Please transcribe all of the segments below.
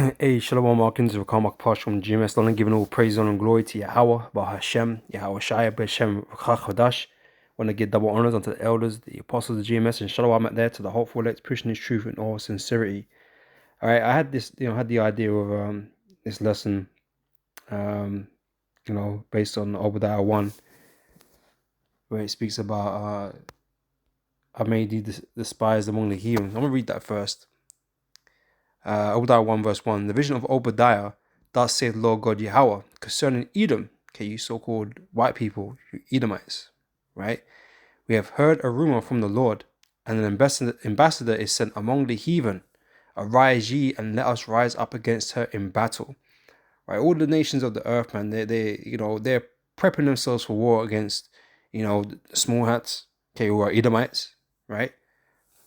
Hey, Shalom Markins, Rakamak Pash from GMS London, giving all praise, honor, and glory to Yahweh, Bahashem, Yahweh Shai, Bashem, Chachadash. Want to give double honors unto the elders, the apostles of GMS, and Shalom out there to the hopeful elect, pushing his truth in all sincerity. All right, I had this, had the idea of this lesson, um, based on Obadiah 1, where it speaks about I made thee despised among the heathen. I'm going to read that first. Obadiah 1 verse 1, the vision of Obadiah, thus saith Lord God Yahweh, concerning Edom, okay, you so-called white people, you Edomites, right? We have heard a rumor from the Lord, and an ambassador is sent among the heathen. Arise ye, and let us rise up against her in battle. Right, all the nations of the earth, man, they're prepping themselves for war against, the small hats, okay, who are Edomites, right?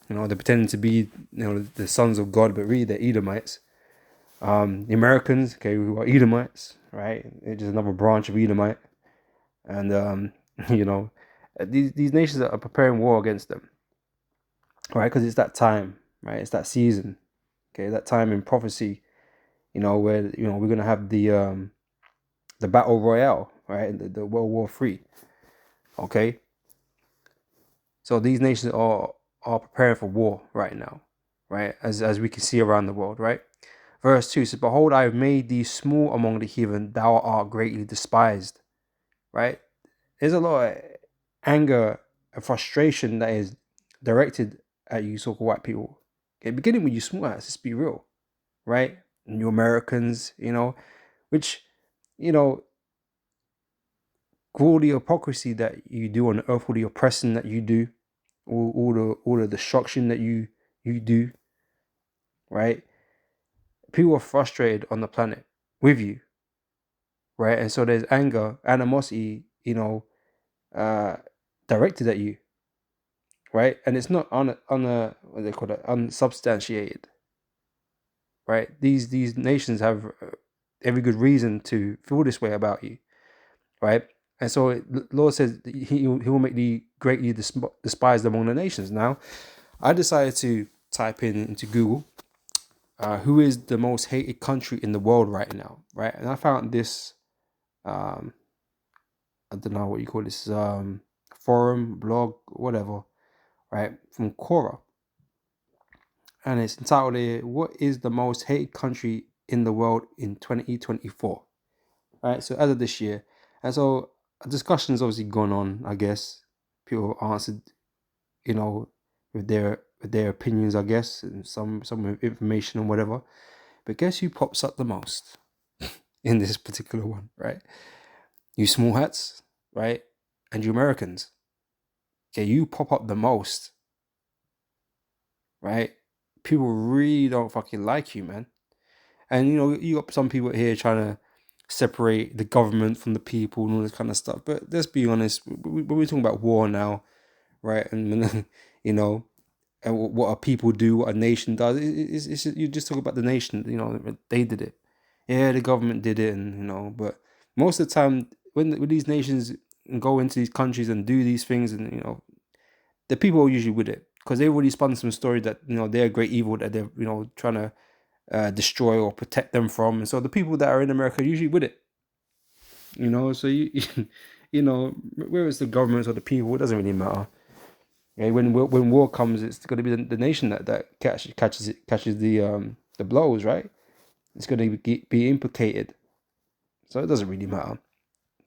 They're pretending to be, the sons of God, but really they're Edomites. The Americans, okay, who are Edomites, right? They're just another branch of Edomite. And, these nations are preparing war against them, right? Because it's that time, right? It's that season, okay? That time in prophecy, where, we're going to have the battle royale, right? The World War III, okay? So these nations are preparing for war right now, right? As we can see around the world, right? Verse 2 says, behold, I have made thee small among the heathen, thou art greatly despised, right? There's a lot of anger and frustration that is directed at you so-called white people. Okay, beginning with you small hats, let's be real, right? And you Americans, which, all the hypocrisy that you do on earth, all the oppressing that you do, all the destruction that you do, right? People are frustrated on the planet with you, right? And so there's anger, animosity, directed at you, right? And it's not on a what they call it, unsubstantiated, right? These nations have every good reason to feel this way about you, right? And so the Lord says he will make thee greatly despised among the nations. Now, I decided to type into Google, who is the most hated country in the world right now, right? And I found this, I don't know what you call this, forum, blog, whatever, right, from Quora. And it's entitled here, what is the most hated country in the world in 2024? Right, so as of this year. And so a discussion's obviously gone on, I guess. People answered, with their opinions, I guess, and some information and whatever. But guess who pops up the most in this particular one, right? You small hats, right? And you Americans. Okay, you pop up the most, right? People really don't fucking like you, man. And you got some people here trying to separate the government from the people and all this kind of stuff. But let's be honest, we're talking about war now, right? And and what a people do, what a nation does. It's you just talk about the nation. They did it. Yeah, the government did it, and but most of the time when these nations go into these countries and do these things, and the people are usually with it because they've already spun some story that they're a great evil that they're trying to destroy or protect them from, and so the people that are in America are usually with it. So whether it's the governments or the people, it doesn't really matter. Okay, when war comes, it's going to be the nation that catches the blows, right? It's going to be implicated, so it doesn't really matter.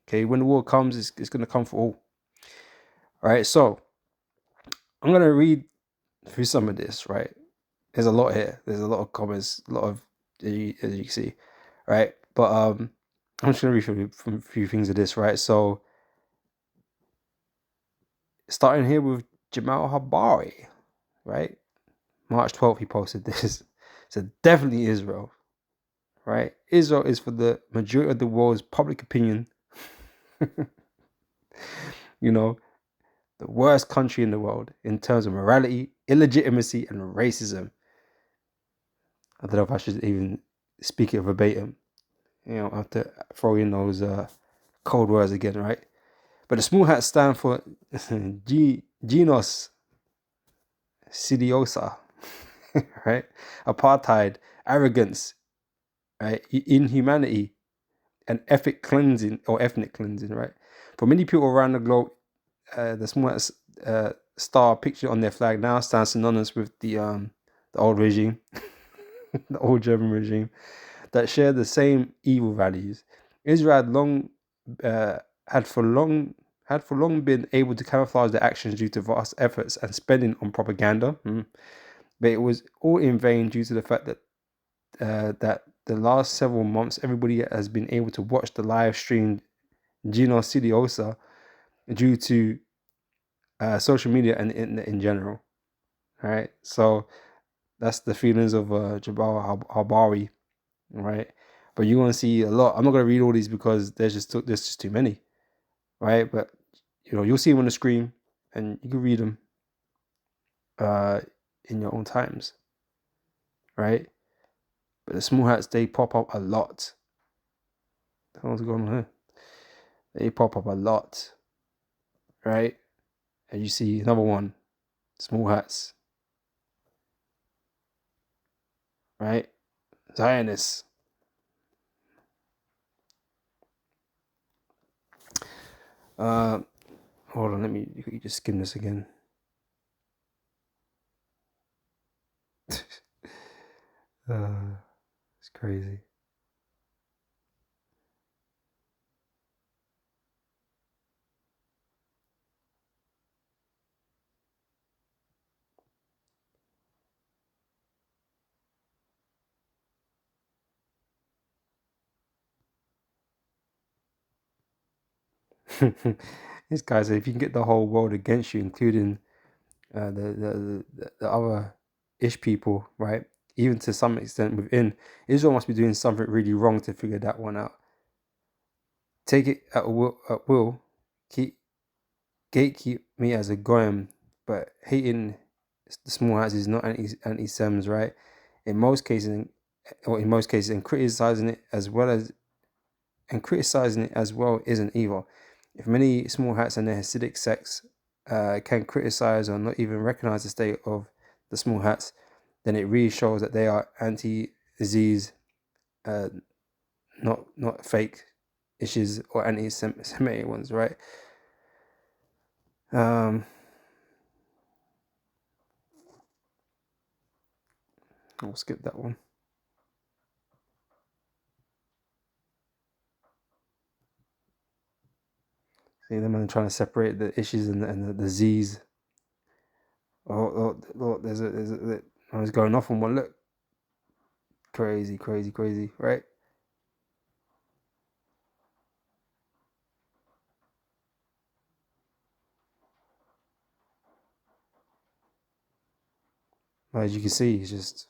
Okay, when the war comes, it's going to come for all. All right, so I'm going to read through some of this. Right, there's a lot here. There's a lot of comments, a lot of as you can see, right? But I'm just going to read from a few things of this, right? So starting here with Jamal Habari, right? March 12th, he posted this. So definitely Israel, right? Israel is for the majority of the world's public opinion, the worst country in the world in terms of morality, illegitimacy, and racism. I don't know if I should even speak it verbatim. I have to throw in those cold words again, right? But the small hats stand for Genos Sidiosa, right? Apartheid, arrogance, right? Inhumanity and ethnic cleansing, right? For many people around the globe, the smallest star pictured on their flag now stands synonymous with the old regime, the old German regime, that share the same evil values. Israel uh, had for long had for long been able to camouflage their actions due to vast efforts and spending on propaganda, but it was all in vain due to the fact that the last several months everybody has been able to watch the live streamed genocidiosa due to social media and in general. All right, so that's the feelings of Jabal Habari, right? But you're gonna see a lot. I'm not gonna read all these because there's just too many, right? But you'll see them on the screen, and you can read them uh, in your own times, right? But the small hats, they pop up a lot. What's going on here? They pop up a lot, right? And you see another one, small hats, right? Zionists. Hold on, let me you just skim this again. It's crazy. This guy said if you can get the whole world against you, including the other ish people, right? Even to some extent within, Israel must be doing something really wrong to figure that one out. Take it at will, keep gatekeep me as a goyim, but hating the small hats is not anti-Sems, right? In most cases, and criticizing it as well isn't evil. If many small hats and their Hasidic sects can criticize or not even recognize the state of the small hats, then it really shows that they are anti-Z's, uh, not fake issues or anti-Semitic ones, right? I'll skip that one. See them and trying to separate the issues and the Z's. Oh, there's I was going off on one. Look, crazy, right? As you can see, it's just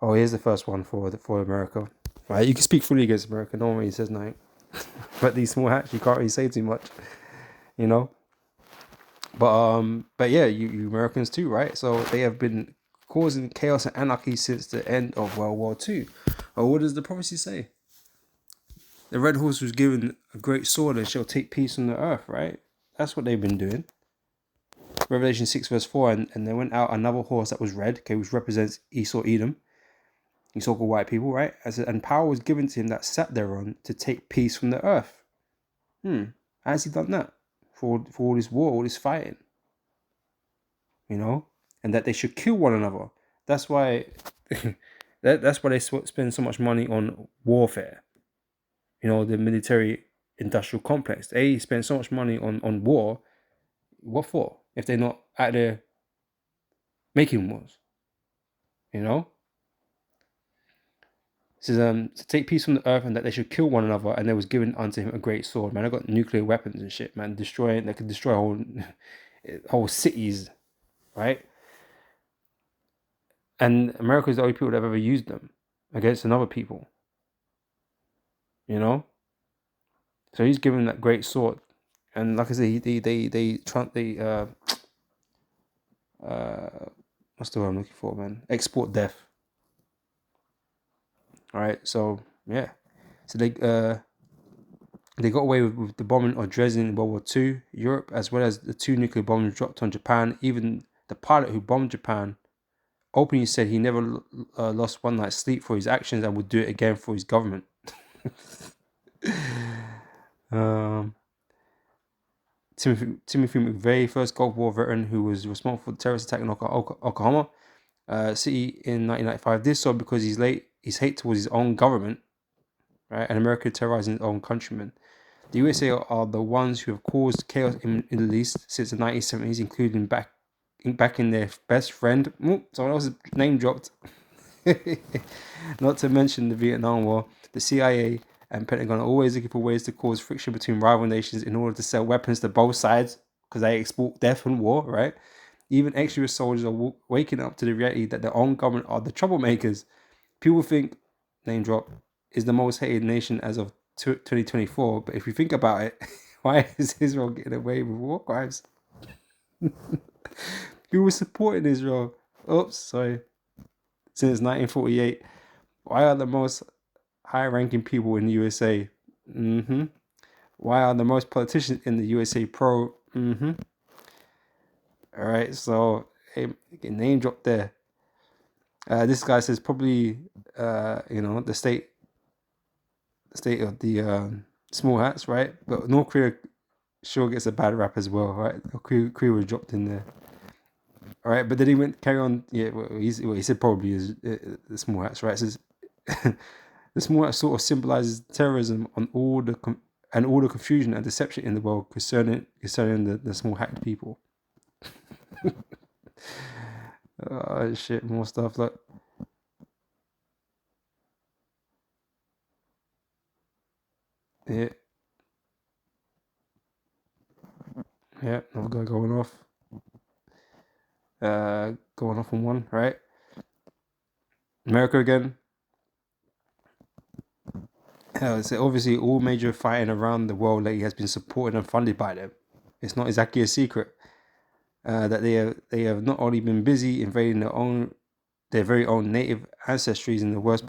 here's the first one for America. Right, you can speak fully against America. No one really says nothing, but these small hats, you can't really say too much, you know. But yeah, you Americans too, right? So they have been causing chaos and anarchy since the end of World War II. Or what does the prophecy say? The red horse was given a great sword and shall take peace on the earth, right? That's what they've been doing. Revelation 6 verse 4, and there went out another horse that was red, okay, which represents Esau Edom, Esau called white people, right? And power was given to him that sat thereon to take peace from the earth. How has he done that? For all this war, all this fighting, and that they should kill one another. That's why that's why they spend so much money on warfare. The military industrial complex. They spend so much money on war. What for? If they're not out there making wars, you know. It says to take peace from the earth and that they should kill one another, and there was given unto him a great sword. Man, I got nuclear weapons and shit, man. They could destroy whole cities, right? And America is the only people that have ever used them against another people. So he's given that great sword, and like I said, what's the word I'm looking for, man? Export death. All right, so yeah, so they got away with the bombing of Dresden in World War II, Europe, as well as the 2 nuclear bombs dropped on Japan. Even the pilot who bombed Japan openly said he never lost one night's sleep for his actions and would do it again for his government. Timothy McVeigh, first Gulf War veteran who was responsible for the terrorist attack in Oklahoma City in 1995, did so because his hate towards his own government, right, and America terrorizing its own countrymen. The USA are the ones who have caused chaos in the Middle East since the 1970s, including backing their best friend. Someone else's name dropped. Not to mention the Vietnam War. The CIA and Pentagon are always looking for ways to cause friction between rival nations in order to sell weapons to both sides, because they export death and war, right? Even ex-US soldiers are waking up to the reality that their own government are the troublemakers. People think, name drop, is the most hated nation as of 2024, but if you think about it, why is Israel getting away with war crimes? People supporting Israel, since 1948. Why are the most high-ranking people in the USA? Why are the most politicians in the USA pro? All right, so name drop there. This guy says probably, the state of the small hats, right? But North Korea sure gets a bad rap as well, right? Korea was dropped in there. All right, but then he went carry on. Yeah, he said probably is the small hats, right? It says the small hats sort of symbolizes terrorism on all the confusion and deception in the world concerning the small hat people. Oh shit, more stuff like. Yeah. Yeah, another guy going off. Going off on one, right? America again. So obviously all major fighting around the world lately has been supported and funded by them. It's not exactly a secret that they have not only been busy invading their very own native ancestries in the worst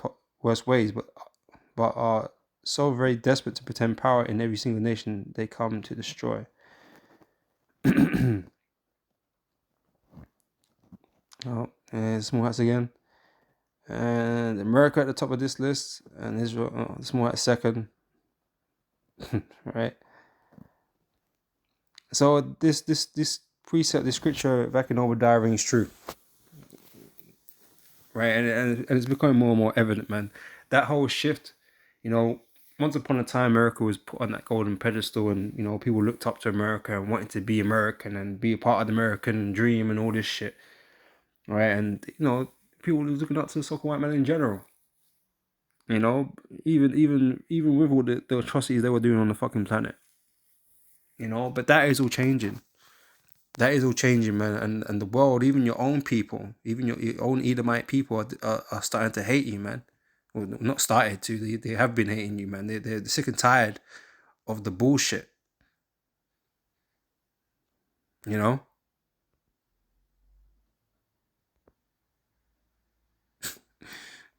ways, but are so very desperate to pretend power in every single nation they come to destroy. Oh, and small hats again. And America at the top of this list, and Israel, small hat second. Right. So this precept, this scripture back in Obadiah rings true. Right, and it's becoming more and more evident, man. That whole shift, once upon a time, America was put on that golden pedestal, and people looked up to America and wanted to be American and be a part of the American dream and all this shit, right? And people were looking up to the so-called white man in general. Even with all the atrocities they were doing on the fucking planet, But that is all changing. That is all changing, man. And the world, even your own people, even your own Edomite people are starting to hate you, man. Well, not started to. They have been hating you, man. They're sick and tired of the bullshit. You know?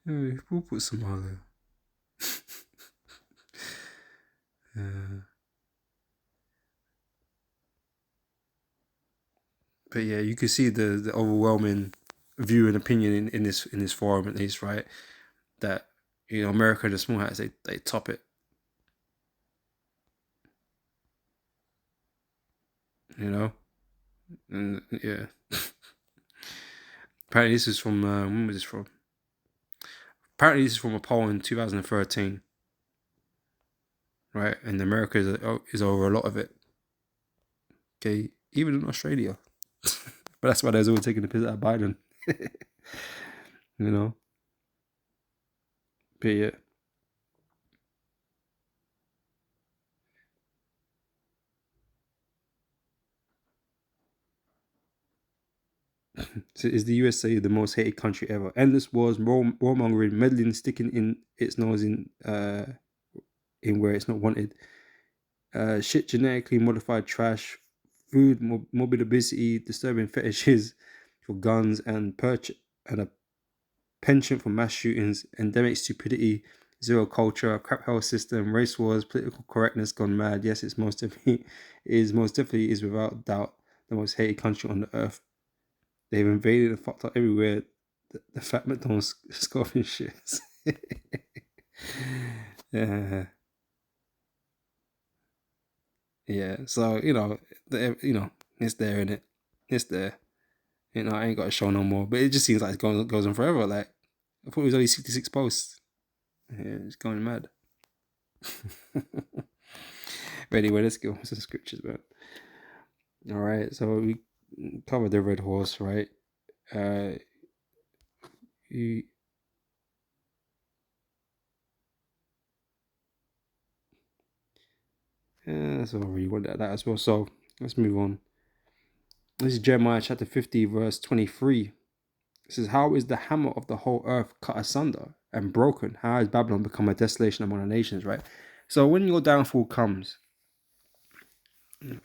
We'll put some other. But yeah, you can see the overwhelming view and opinion in this forum, at least, right? That America and the small hats, they top it. And yeah. Apparently this is from when was this from? Apparently this is from a poll in 2013. Right, and America is over a lot of it. Okay, even in Australia. But that's why they're always taking the piss out of Biden. But yeah. So is the USA the most hated country ever? Endless wars, warmongering, meddling, sticking in its nose in where it's not wanted. Shit, genetically modified trash, food, morbid obesity, disturbing fetishes for guns and a penchant for mass shootings, endemic stupidity, zero culture, crap health system, race wars, political correctness gone mad. Yes, it's most definitely is without doubt the most hated country on the earth. They've invaded and fucked up everywhere the fat McDonald's scorpion shits. Yeah. Yeah. So, it's there, innit? It's there. I ain't got a show no more. But it just seems like it goes on forever. Like, I thought it was only 66 posts. Yeah, it's going mad. But anyway, let's go with some scriptures, man. All right, so we covered the red horse, right? You, that's all really want that as well. So let's move on. This is Jeremiah chapter 50, verse 23. It says, "How is the hammer of the whole earth cut asunder and broken? How has Babylon become a desolation among the nations?" Right? So when your downfall comes,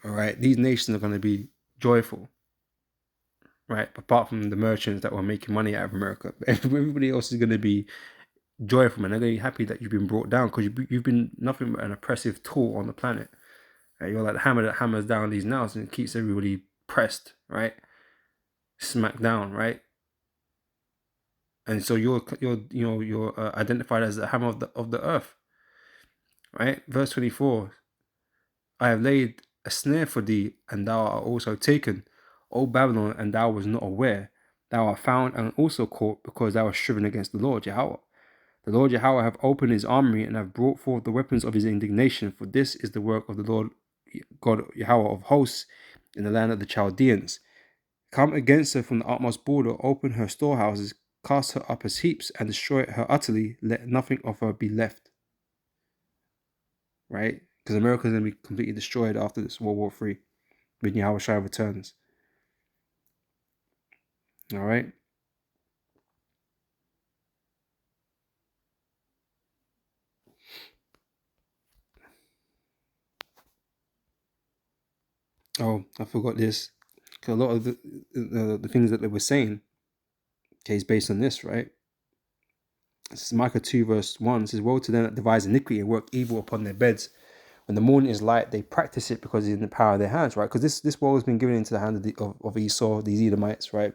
all right, these nations are going to be joyful, right? Apart from the merchants that were making money out of America, everybody else is going to be joyful, man. They're going to be happy that you've been brought down because you've been nothing but an oppressive tool on the planet. Right? You're like the hammer that hammers down these nails and keeps everybody pressed, smacked down, right? And so you're identified as the hammer of the earth, right? Verse 24: "I have laid a snare for thee, and thou art also taken, O Babylon, and thou was not aware. Thou art found and also caught, because thou hast striven against the Lord Yahweh. The Lord Yahweh hath opened his armory, and hath brought forth the weapons of his indignation. For this is the work of the Lord God Yahweh of hosts in the land of the Chaldeans. Come against her from the utmost border, open her storehouses, cast her up as heaps, and destroy her utterly. Let nothing of her be left." Right? Because America is going to be completely destroyed after this World War III when Yahweh Shai returns. All right? Oh, I forgot this. Because a lot of the things that they were saying, okay, is based on this, right? This is Micah 2 verse 1. It says, "Woe to them that devise iniquity and work evil upon their beds. When the morning is light, they practice it because it's in the power of their hands," right? Because this world has been given into the hand of Esau, these Edomites, right?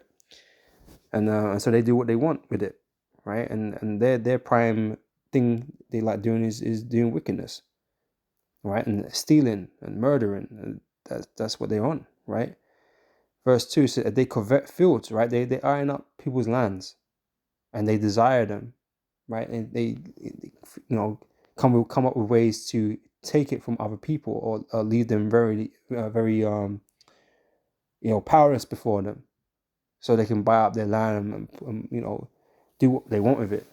And so they do what they want with it, right? And their prime thing they like doing is doing wickedness, right? And stealing and murdering. And that's what they're on, right? Verse 2 says, "They covet fields," right? They iron up people's lands and they desire them, right? And they come up with ways to take it from other people or leave them very powerless before them, so they can buy up their land and do what they want with it.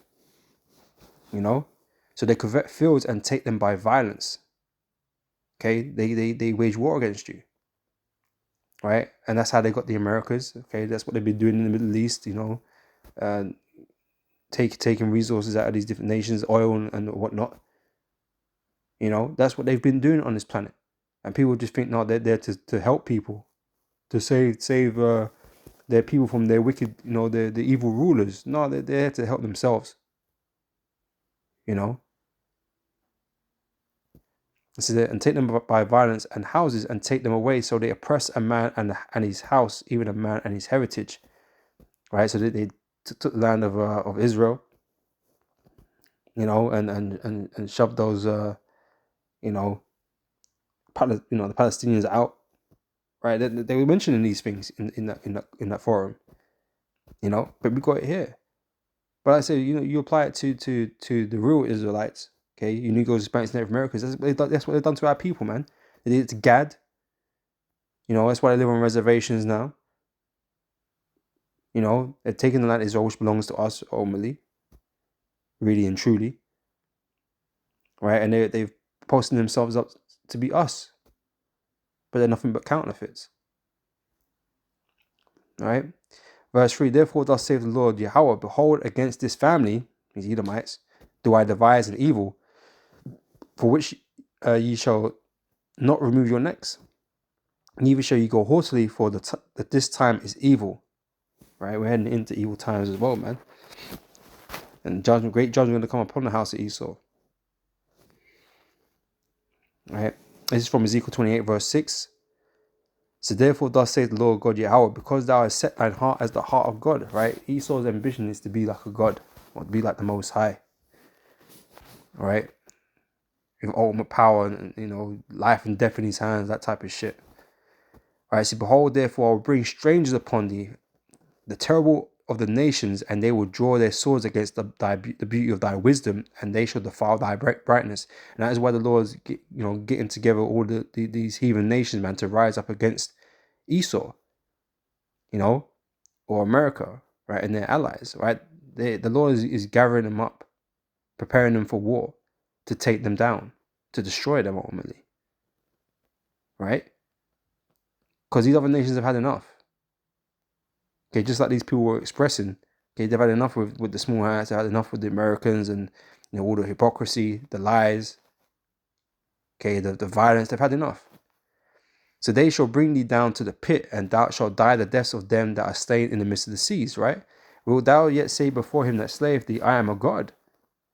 So they covet fields and take them by violence. Okay, they wage war against you, right? And that's how they got the Americas. Okay, that's what they've been doing in the Middle East. Taking resources out of these different nations, oil and whatnot. That's what they've been doing on this planet. And people just think, no, they're there to help people, to save their people from their wicked, the evil rulers. No, they're there to help themselves. This is it. "And take them by violence and houses and take them away. So they oppress a man and his house, even a man and his heritage." Right. So they took the land of Israel, and shoved those the Palestinians out. Right. They were mentioning these things in that forum. But we got it here. But I say, you apply it to the real Israelites. Okay, you Negroes, Hispanics, Native Americans. That's what they've done to our people, man. They did it to Gad. That's why they live on reservations now. They're taking the land of Israel, which belongs to us ultimately, really and truly, right? And they've posted themselves up to be us, but they're nothing but counterfeits, right? Verse 3: "Therefore thus saith the Lord Yahweh, behold, against this family," these Edomites, "do I devise an evil, for which ye shall not remove your necks, neither shall you go haughtily, for that this time is evil." Right? We're heading into evil times as well, man. And great judgment going to come upon the house of Esau. Right? This is from Ezekiel 28 verse 6. So therefore, thus saith the Lord God Yahweh, because thou hast set thine heart as the heart of God, right? Esau's ambition is to be like a god, or to be like the Most High, all right? With ultimate power and, life and death in his hands, that type of shit. All right, so behold, therefore, I will bring strangers upon thee, the terrible of the nations, and they will draw their swords against the beauty of thy wisdom, and they shall defile thy brightness. And that is why the Lord is getting together all these heathen nations, man, to rise up against Esau, or America, right, and their allies, right? The Lord is gathering them up, preparing them for war, to take them down, to destroy them ultimately, right? Because these other nations have had enough. Okay, just like these people were expressing, okay, they've had enough with the small hats, they've had enough with the Americans and all the hypocrisy, the lies, okay, the violence, they've had enough. So they shall bring thee down to the pit, and thou shalt die the deaths of them that are slain in the midst of the seas, right? Wilt thou yet say before him that slayeth thee, I am a god?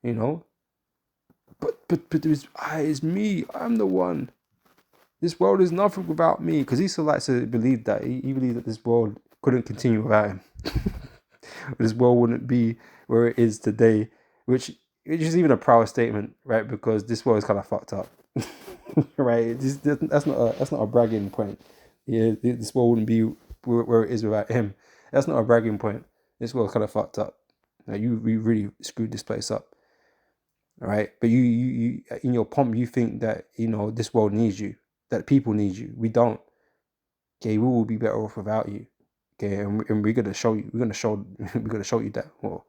But it's me, I'm the one. This world is nothing without me. Because he still likes to believe that. He believed that this world couldn't continue without him. This world wouldn't be where it is today, which is even a proud statement, right? Because this world is kind of fucked up, right? That's not a bragging point. Yeah, this world wouldn't be where it is without him. That's not a bragging point. This world's kind of fucked up. Now, you really screwed this place up, all right? But you in your pomp, you think that this world needs you, that people need you. We don't. Okay, we will be better off without you. Okay, and we're gonna show you. We're gonna show you that. Well,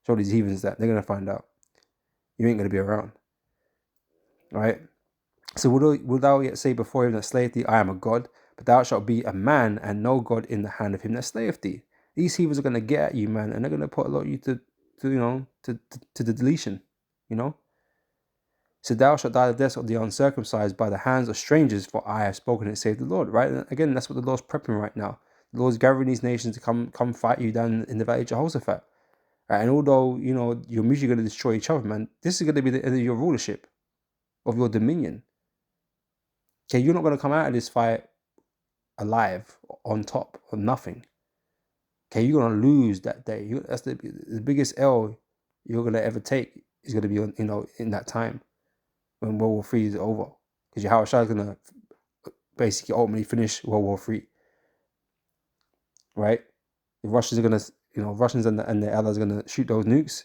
show these heathens that they're gonna find out you ain't gonna be around. All right. So will thou yet say before him that slayeth thee, I am a god? But thou shalt be a man and no god in the hand of him that slayeth thee. These heathens are gonna get at you, man, and they're gonna put a lot of you to the deletion. So thou shalt die the death of the uncircumcised by the hands of strangers, for I have spoken it, saith the Lord. Right? And again, that's what the Lord's prepping right now. The Lord's gathering these nations to come fight you down in the valley of Jehoshaphat. Right? And although, you're mutually going to destroy each other, man, this is going to be the end of your rulership, of your dominion. Okay, you're not going to come out of this fight alive, on top, or nothing. Okay, you're going to lose that day. That's the biggest L you're going to ever take is going to be, in that time when World War III is over. Because Yahweh Shai is going to basically ultimately finish World War III. Right? The Russians are going to, Russians and their allies are going to shoot those nukes.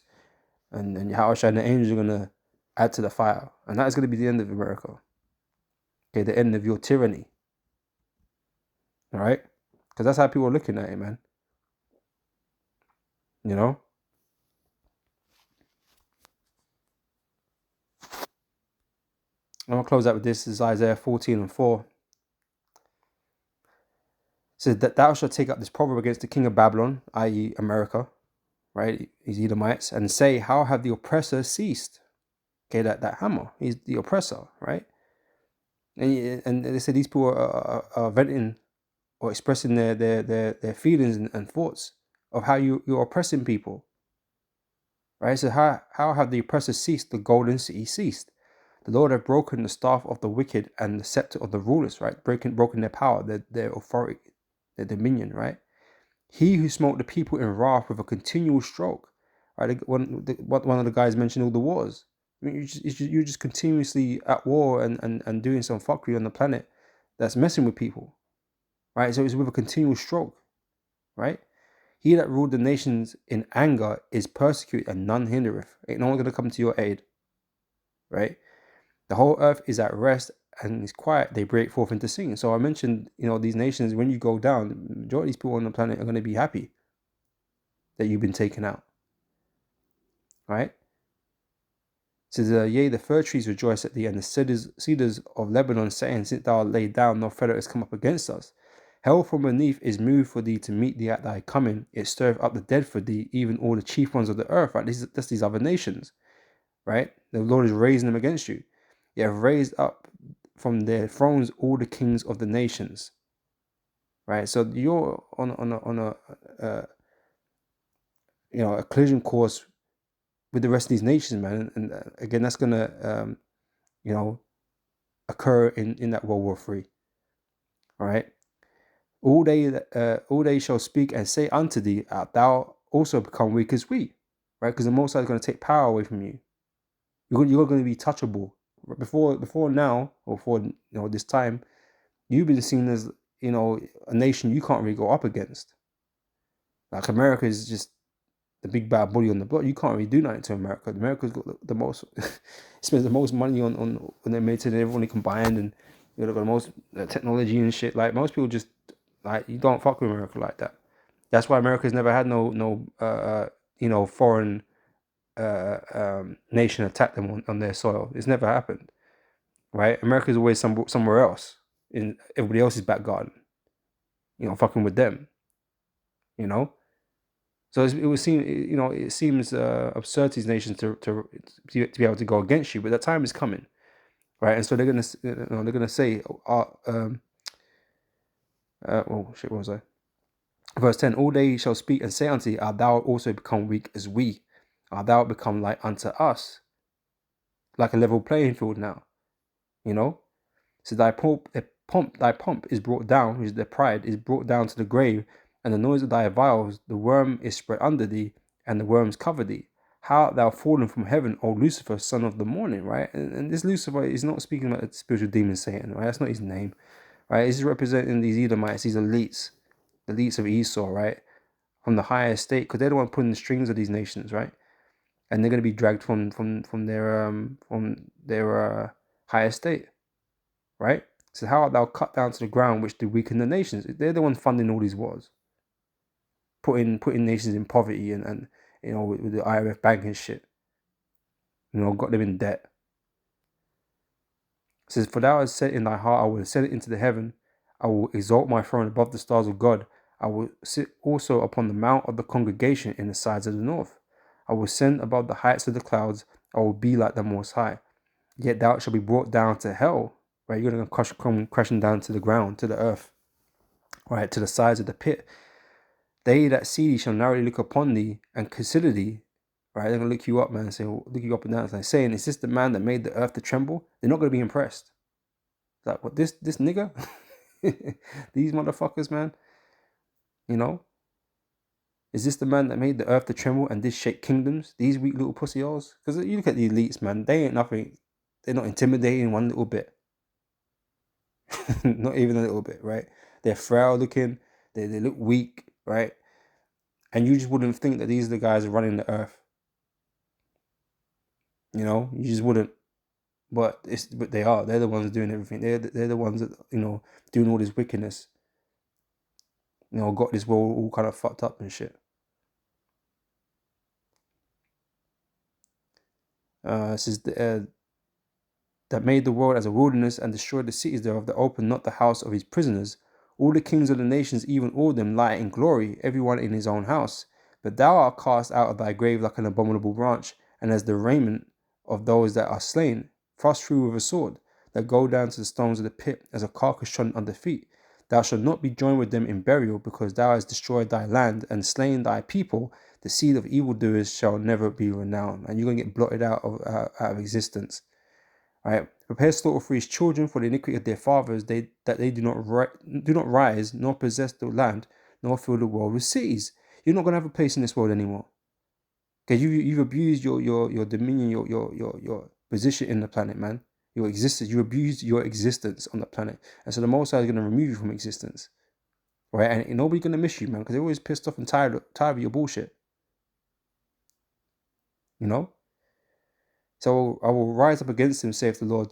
And Yahweh Shai and the angels are going to add to the fire. And that is going to be the end of America. Okay, the end of your tyranny. All right? Because that's how people are looking at it, man. I'm going to close out with this. This is Isaiah 14:4. It says that thou shalt take up this proverb against the king of Babylon, i.e. America, right? These Edomites, and say, how have the oppressor ceased? Okay, that hammer, he's the oppressor, right? And they say these people are venting or expressing their feelings and thoughts of how you're oppressing people, right? So how have the oppressor ceased? The golden city ceased. The Lord have broken the staff of the wicked and the scepter of the rulers, right? Broken their power, their authority, their dominion, right? He who smote the people in wrath with a continual stroke, right? One of the guys mentioned all the wars. I mean, you're just continuously at war and doing some fuckery on the planet that's messing with people, right? So it's with a continual stroke, right? He that ruled the nations in anger is persecuted, and none hindereth. Ain't no one gonna come to your aid, right? The whole earth is at rest and is quiet. They break forth into singing. So I mentioned, these nations, when you go down, the majority of these people on the planet are going to be happy that you've been taken out, right? It says, yea, the fir trees rejoice at thee, and the cedars of Lebanon, saying, since thou art laid down, no fetter has come up against us. Hell from beneath is moved for thee to meet thee at thy coming. It stirreth up the dead for thee, even all the chief ones of the earth, right? That's these other nations, right? The Lord is raising them against you. You have raised up from their thrones all the kings of the nations, right? So you're on a collision course with the rest of these nations, man. And again, that's gonna occur in that World War III. All right. All they shall speak and say unto thee, art thou also become weak as we, right? Because the Most High is going to take power away from you. You're going to be touchable. Before now, or before this time, you've been seen as a nation you can't really go up against. Like America is just the big bad bully on the block. You can't really do nothing to America. America's got the most, spends the most money on their military, everyone combined, and they've got the most technology and shit. Like most people just like you don't fuck with America like that. That's why America's never had no foreign nation attack them on their soil. It's never happened, right? America's always somewhere else in everybody else's back garden, fucking with them, So it seems absurd to these nations to be able to go against you, but that time is coming, right? And so they're gonna say, what was I? Verse 10, all they shall speak and say unto thee, art thou also become weak as we? Art thou become like unto us? Like a level playing field now, So thy pomp is brought down, which is their pride, is brought down to the grave, and the noise of thy vials, the worm is spread under thee, and the worms cover thee. How art thou fallen from heaven, O Lucifer, son of the morning, right? And this Lucifer is not speaking about the spiritual demon Satan, right? That's not his name, right? He's representing these Edomites, these elites of Esau, right? From the higher estate, because they're the one pulling the strings of these nations, right? And they're going to be dragged from their high estate, right? So how art thou cut down to the ground, which do weaken the nations? They're the ones funding all these wars, putting nations in poverty and with the IMF bank and shit, got them in debt. It says, for thou hast said in thy heart, I will ascend into the heaven, I will exalt my throne above the stars of God, I will sit also upon the mount of the congregation in the sides of the north, I will ascend above the heights of the clouds, I will be like the Most High. Yet thou shalt be brought down to hell, right? You're going to come crashing down to the ground, to the earth, right, to the sides of the pit. They that see thee shall narrowly look upon thee and consider thee, right? They're going to look you up, man, and say, look you up and down, and saying, is this the man that made the earth to tremble? They're not going to be impressed. Like, what, this nigga? These motherfuckers, man, Is this the man that made the earth to tremble and did shake kingdoms? These weak little pussy holes? Because you look at the elites, man, they ain't nothing. They're not intimidating one little bit. Not even a little bit, right? They're frail looking. They look weak, right? And you just wouldn't think that these are the guys running the earth. You just wouldn't. But they are. They're the ones doing everything. They're the ones that doing all this wickedness. Got this world all kind of fucked up and shit. It says that made the world as a wilderness and destroyed the cities thereof, that opened not the house of his prisoners. All the kings of the nations, even all of them, lie in glory, everyone in his own house. But thou art cast out of thy grave like an abominable branch, and as the raiment of those that are slain, thrust through with a sword, that go down to the stones of the pit, as a carcass trodden under feet. Thou shalt not be joined with them in burial, because thou hast destroyed thy land and slain thy people. The seed of evildoers shall never be renowned. And you're going to get blotted out of existence. Right? Prepare slaughter for his children for the iniquity of their fathers, that they do not rise, nor possess the land, nor fill the world with cities. You're not going to have a place in this world anymore. Because you've abused your dominion, your position in the planet, man. Your existence. You abused your existence on the planet. And so the Most High is going to remove you from existence. Right? And nobody's going to miss you, man, because they're always pissed off and tired of your bullshit. So I will rise up against him, saith the Lord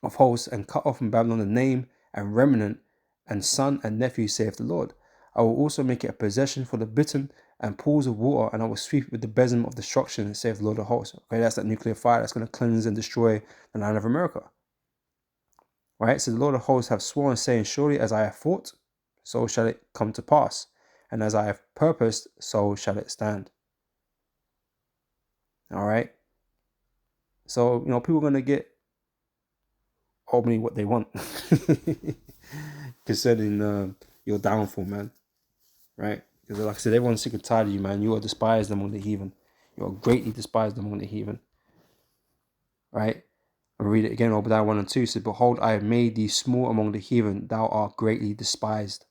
of hosts, and cut off from Babylon the name and remnant and son and nephew, saith the Lord. I will also make it a possession for the bittern and pools of water, and I will sweep it with the besom of destruction, saith the Lord of hosts. Okay, that's that nuclear fire that's going to cleanse and destroy the land of America. Right? So the Lord of hosts have sworn, saying, surely as I have thought, so shall it come to pass, and as I have purposed, so shall it stand. All right. So, people are going to get ultimately what they want concerning your downfall, man. Right? Because like I said, everyone's sick and tired of you, man. You are despised among the heathen. You are greatly despised among the heathen. Right? I'll read it again, Obadiah 1 and 2 says, behold, I have made thee small among the heathen. Thou art greatly despised.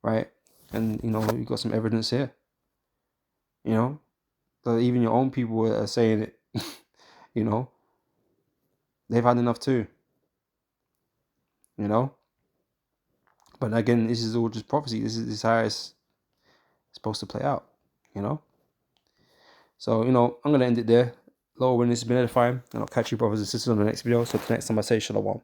right? And, you know, you got some evidence here, you know? So even your own people are saying it, you know? They've had enough too, you know? But again, this is all just prophecy. This is how it's supposed to play out, you know? So, you know, I'm going to end it there. Lord, when this has been edifying, and I'll catch you brothers and sisters on the next video. So till next time I say shalom.